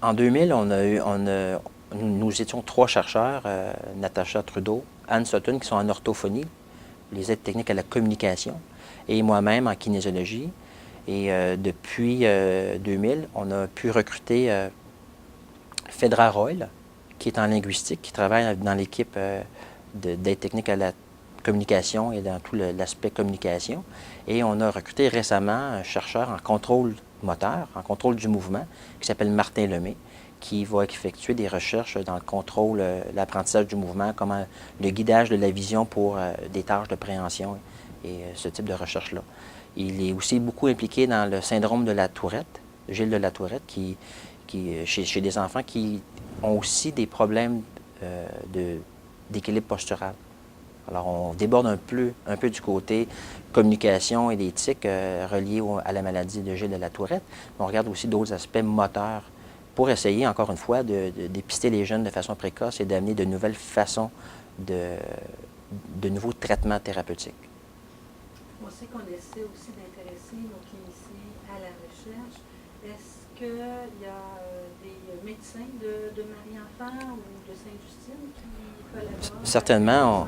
En 2000, nous étions 3 chercheurs, Natacha Trudeau, Anne Sutton, qui sont en orthophonie, les aides techniques à la communication, et moi-même en kinésiologie. Et depuis 2000, on a pu recruter Phaedra Royle, qui est en linguistique, qui travaille dans l'équipe d'aide technique à la communication et dans tout l'aspect communication. Et on a recruté récemment un chercheur en contrôle moteur, en contrôle du mouvement, qui s'appelle Martin Lemay, qui va effectuer des recherches dans le contrôle, l'apprentissage du mouvement, comment le guidage de la vision pour des tâches de préhension et ce type de recherche-là. Il est aussi beaucoup impliqué dans le syndrome de la Tourette, Gilles de la Tourette, chez des enfants qui ont aussi des problèmes d'équilibre postural. Alors, on déborde un peu du côté communication et d'éthique reliés à la maladie de Gilles de la Tourette, mais on regarde aussi d'autres aspects moteurs pour essayer, encore une fois, de dépister les jeunes de façon précoce et d'amener de nouvelles façons de nouveaux traitements thérapeutiques. On sait qu'on essaie aussi d'intéresser nos cliniciens à la recherche. Est-ce qu'il y a des médecins de Marie-Enfant ou de Sainte-Justine qui collaborent? Certainement.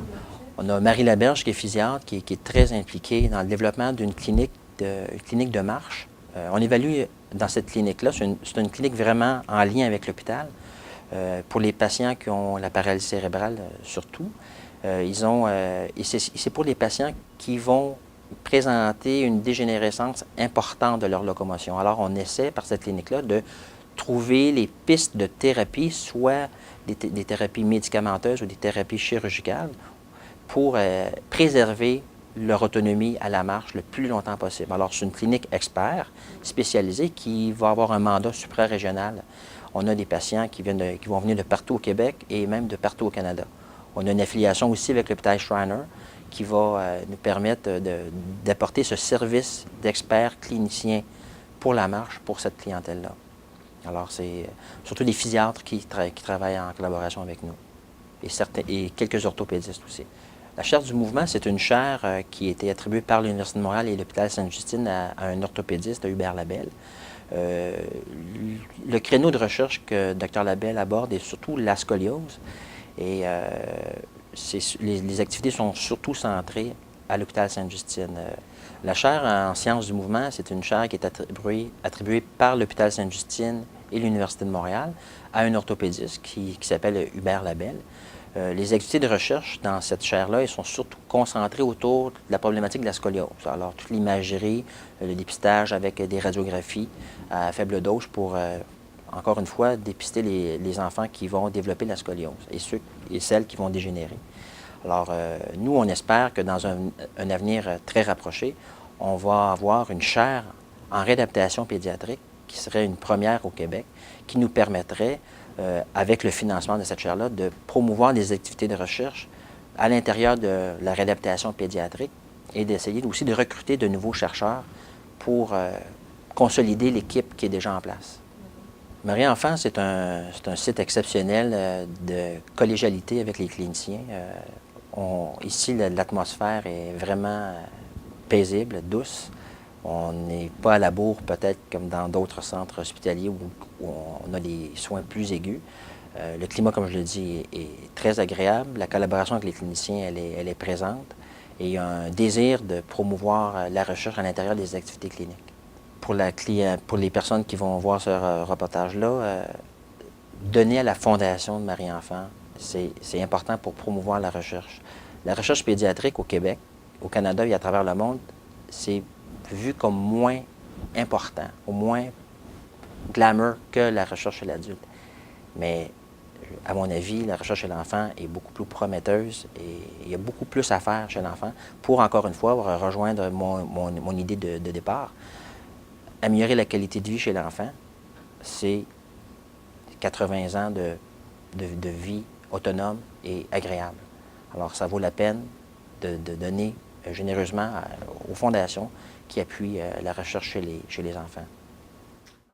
On a Marie Laberge, qui est physiatre, qui est très impliquée dans le développement d'une clinique de marche. On évalue dans cette clinique-là, c'est une clinique vraiment en lien avec l'hôpital, pour les patients qui ont la paralysie cérébrale surtout. Et c'est pour les patients qui vont présenter une dégénérescence importante de leur locomotion. Alors, on essaie par cette clinique-là de trouver les pistes de thérapie, soit des thérapies médicamenteuses ou des thérapies chirurgicales, pour préserver leur autonomie à la marche le plus longtemps possible. Alors, c'est une clinique expert spécialisée qui va avoir un mandat suprarégional. On a des patients qui vont venir de partout au Québec et même de partout au Canada. On a une affiliation aussi avec l'hôpital Shriner qui va nous permettre d'apporter ce service d'experts cliniciens pour la marche pour cette clientèle-là. Alors, c'est surtout des physiatres qui travaillent en collaboration avec nous et quelques orthopédistes aussi. La chaire du mouvement, c'est une chaire qui a été attribuée par l'Université de Montréal et l'hôpital Sainte-Justine à un orthopédiste, à Hubert Labelle. Le créneau de recherche que Dr Labelle aborde est surtout la scoliose. Et les activités sont surtout centrées à l'hôpital Sainte-Justine. La chaire en sciences du mouvement, c'est une chaire qui est attribuée par l'hôpital Sainte-Justine et l'Université de Montréal à un orthopédiste qui s'appelle Hubert Labelle. Les activités de recherche dans cette chaire-là, elles sont surtout concentrées autour de la problématique de la scoliose. Alors, toute l'imagerie, le dépistage avec des radiographies à faible dose pour, encore une fois, dépister les enfants qui vont développer la scoliose et ceux et celles qui vont dégénérer. Alors, nous, on espère que dans un avenir très rapproché, on va avoir une chaire en réadaptation pédiatrique qui serait une première au Québec, qui nous permettrait avec le financement de cette chaire-là, de promouvoir des activités de recherche à l'intérieur de la réadaptation pédiatrique et d'essayer aussi de recruter de nouveaux chercheurs pour consolider l'équipe qui est déjà en place. Marie-Enfant, c'est un site exceptionnel de collégialité avec les cliniciens. Ici, l'atmosphère est vraiment paisible, douce. On n'est pas à la bourre, peut-être comme dans d'autres centres hospitaliers où on a des soins plus aigus. Le climat, comme je le dis, est très agréable. La collaboration avec les cliniciens, elle est présente. Et il y a un désir de promouvoir la recherche à l'intérieur des activités cliniques. Pour les personnes qui vont voir ce reportage-là, donner à la Fondation de Marie-Enfant, c'est important pour promouvoir la recherche. La recherche pédiatrique au Québec, au Canada et à travers le monde, c'est vu comme moins important, au moins glamour que la recherche chez l'adulte. Mais à mon avis, la recherche chez l'enfant est beaucoup plus prometteuse et il y a beaucoup plus à faire chez l'enfant pour, encore une fois, rejoindre mon idée de départ. Améliorer la qualité de vie chez l'enfant, c'est 80 ans de vie autonome et agréable. Alors, ça vaut la peine de donner généreusement aux fondations qui appuient la recherche chez les enfants.